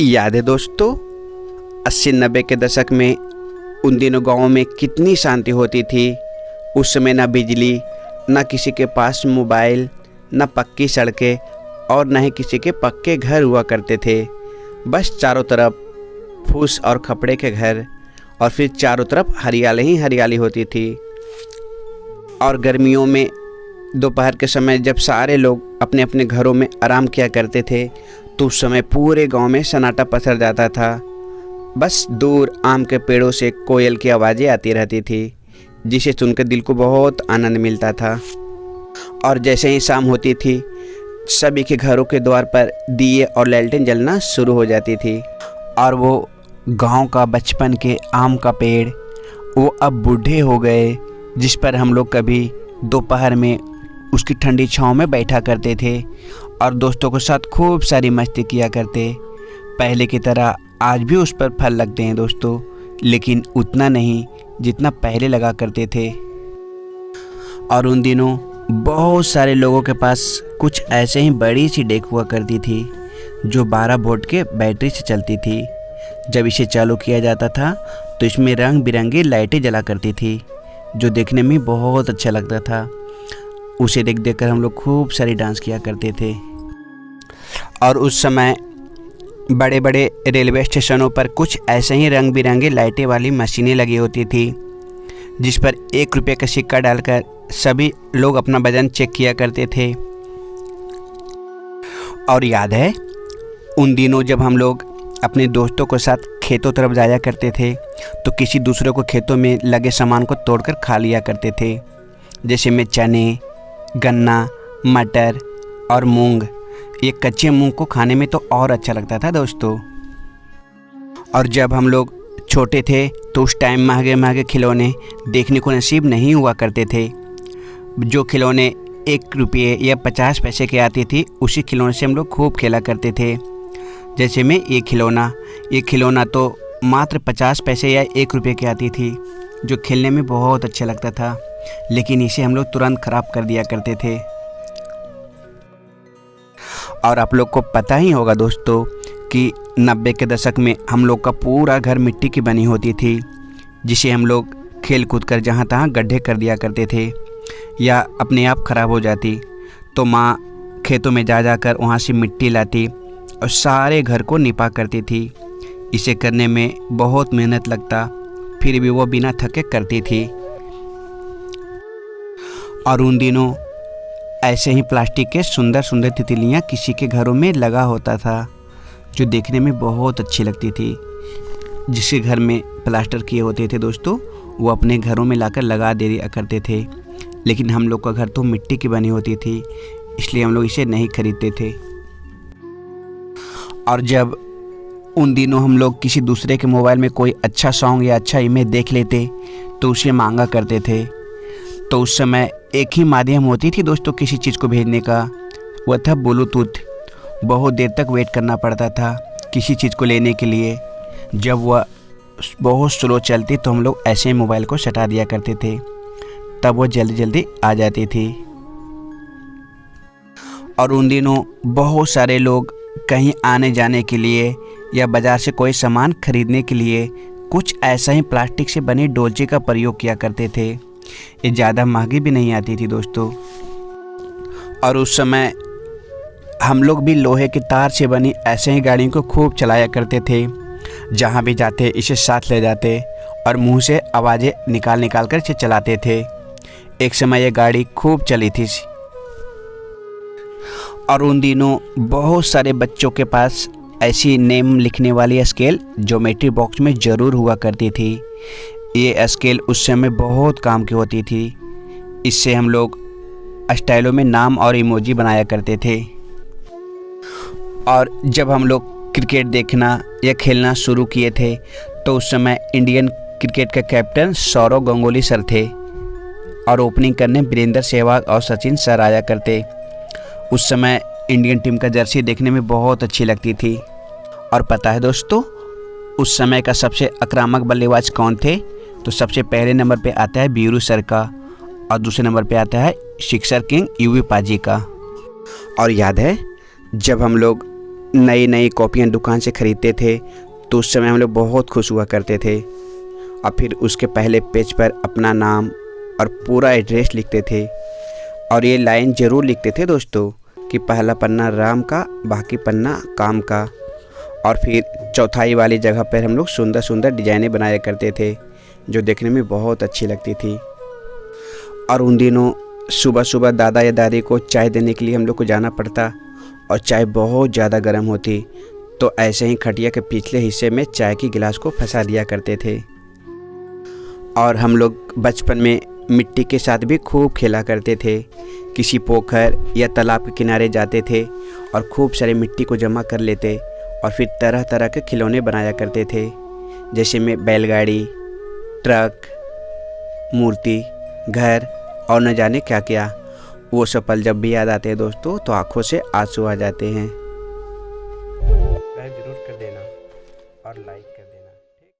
याद है दोस्तों, 80-90 के दशक में उन दिनों गाँव में कितनी शांति होती थी। उस समय ना बिजली, ना किसी के पास मोबाइल, ना पक्की सड़कें और ना ही किसी के पक्के घर हुआ करते थे। बस चारों तरफ फूस और खपड़े के घर और फिर चारों तरफ हरियाली ही हरियाली होती थी। और गर्मियों में दोपहर के समय जब सारे लोग अपने अपने घरों में आराम किया करते थे तो उस समय पूरे गांव में सन्नाटा पसर जाता था। बस दूर आम के पेड़ों से कोयल की आवाज़ें आती रहती थी, जिसे सुनकर दिल को बहुत आनंद मिलता था। और जैसे ही शाम होती थी, सभी के घरों के द्वार पर दिए और लालटेन जलना शुरू हो जाती थी। और वो गांव का बचपन के आम का पेड़ वो अब बूढ़े हो गए, जिस पर हम लोग कभी दोपहर में उसकी ठंडी छांव में बैठा करते थे और दोस्तों के साथ खूब सारी मस्ती किया करते। पहले की तरह आज भी उस पर फल लगते हैं दोस्तों, लेकिन उतना नहीं जितना पहले लगा करते थे। और उन दिनों बहुत सारे लोगों के पास कुछ ऐसे ही बड़ी सी डेक हुआ करती थी जो 12 वोल्ट के बैटरी से चलती थी। जब इसे चालू किया जाता था तो इसमें रंग बिरंगी लाइटें जला करती थी, जो देखने में बहुत अच्छा लगता था। उसे देख देख कर हम लोग खूब सारी डांस किया करते थे। और उस समय बड़े बड़े रेलवे स्टेशनों पर कुछ ऐसे ही रंग बिरंगे लाइटें वाली मशीनें लगी होती थी, जिस पर 1 रुपये का सिक्का डालकर सभी लोग अपना वजन चेक किया करते थे। और याद है उन दिनों जब हम लोग अपने दोस्तों के साथ खेतों तरफ जाया करते थे तो किसी दूसरे को खेतों में लगे सामान को तोड़कर खा लिया करते थे, जैसे में चने, गन्ना, मटर और मूंग। ये कच्चे मूंग को खाने में तो और अच्छा लगता था दोस्तों। और जब हम लोग छोटे थे तो उस टाइम महंगे महंगे खिलौने देखने को नसीब नहीं हुआ करते थे। जो खिलौने 1 रुपये या 50 पैसे के आती थी, उसी खिलौने से हम लोग खूब खेला करते थे। जैसे में ये खिलौना तो मात्र 50 पैसे या 1 रुपये की आती थी, जो खेलने में बहुत अच्छा लगता था, लेकिन इसे हम लोग तुरंत ख़राब कर दिया करते थे। और आप लोग को पता ही होगा दोस्तों कि 90 के दशक में हम लोग का पूरा घर मिट्टी की बनी होती थी, जिसे हम लोग खेल कूद कर जहाँ तहाँ गड्ढे कर दिया करते थे या अपने आप ख़राब हो जाती तो माँ खेतों में जा जाकर वहाँ से मिट्टी लाती और सारे घर को निपा करती थी। इसे करने में बहुत मेहनत लगता, फिर भी वो बिना थके करती थी। और उन दिनों ऐसे ही प्लास्टिक के सुंदर सुंदर तितलियाँ किसी के घरों में लगा होता था, जो देखने में बहुत अच्छी लगती थी। जिसके घर में प्लास्टर किए होते थे दोस्तों, वो अपने घरों में लाकर लगा दे दिया करते थे, लेकिन हम लोग का घर तो मिट्टी की बनी होती थी, इसलिए हम लोग इसे नहीं खरीदते थे। और जब उन दिनों हम लोग किसी दूसरे के मोबाइल में कोई अच्छा सॉन्ग या अच्छा इमेज देख लेते तो उसे मांगा करते थे। तो उस समय एक ही माध्यम होती थी दोस्तों किसी चीज़ को भेजने का, वह था ब्लूटूथ। बहुत देर तक वेट करना पड़ता था किसी चीज़ को लेने के लिए। जब वह बहुत स्लो चलती तो हम लोग ऐसे ही मोबाइल को सटा दिया करते थे, तब वो जल्दी जल्दी आ जाती थी। और उन दिनों बहुत सारे लोग कहीं आने जाने के लिए या बाज़ार से कोई सामान खरीदने के लिए कुछ ऐसा ही प्लास्टिक से बनी डोलची का प्रयोग किया करते थे। ये ज़्यादा महंगी भी नहीं आती थी दोस्तों। और उस समय हम लोग भी लोहे की तार से बनी ऐसे ही गाड़ियों को खूब चलाया करते थे। जहाँ भी जाते इसे साथ ले जाते और मुंह से आवाज़ें निकाल निकाल कर इसे चलाते थे। एक समय ये गाड़ी खूब चली थी। और उन दिनों बहुत सारे बच्चों के पास ऐसी नेम लिखने वाली स्केल ज्योमेट्री बॉक्स में ज़रूर हुआ करती थी। ये स्केल उस समय बहुत काम की होती थी। इससे हम लोग स्टाइलों में नाम और इमोजी बनाया करते थे। और जब हम लोग क्रिकेट देखना या खेलना शुरू किए थे तो उस समय इंडियन क्रिकेट का कैप्टन सौरव गांगुली सर थे और ओपनिंग करने वीरेंद्र सहवाग और सचिन सर आया करते। उस समय इंडियन टीम का जर्सी देखने में बहुत अच्छी लगती थी। और पता है दोस्तों उस समय का सबसे आक्रामक बल्लेबाज कौन थे? तो सबसे पहले नंबर पे आता है वीरू सर का और दूसरे नंबर पे आता है सिक्सर किंग यूवी पाजी का। और याद है जब हम लोग नई नई कॉपियाँ दुकान से ख़रीदते थे तो उस समय हम लोग बहुत खुश हुआ करते थे। और फिर उसके पहले पेज पर अपना नाम और पूरा एड्रेस लिखते थे। और ये लाइन ज़रूर लिखते थे दोस्तों कि पहला पन्ना राम का, बाकी पन्ना काम का। और फिर चौथाई वाली जगह पर हम लोग सुंदर सुंदर डिज़ाइनें बनाया करते थे जो देखने में बहुत अच्छी लगती थी। और उन दिनों सुबह सुबह दादा या दादी को चाय देने के लिए हम लोग को जाना पड़ता और चाय बहुत ज़्यादा गर्म होती, तो ऐसे ही खटिया के पिछले हिस्से में चाय की गिलास को फंसा दिया करते थे। और हम लोग बचपन में मिट्टी के साथ भी खूब खेला करते थे। किसी पोखर या तालाब के किनारे जाते थे और खूब सारे मिट्टी को जमा कर लेते और फिर तरह तरह के खिलौने बनाया करते थे, जैसे में बैलगाड़ी, ट्रक, मूर्ति, घर और न जाने क्या क्या। वो सब पल जब भी याद आते हैं दोस्तों तो आंखों से आंसू आ जाते हैं। सब्सक्राइब जरूर कर देना और लाइक कर देना।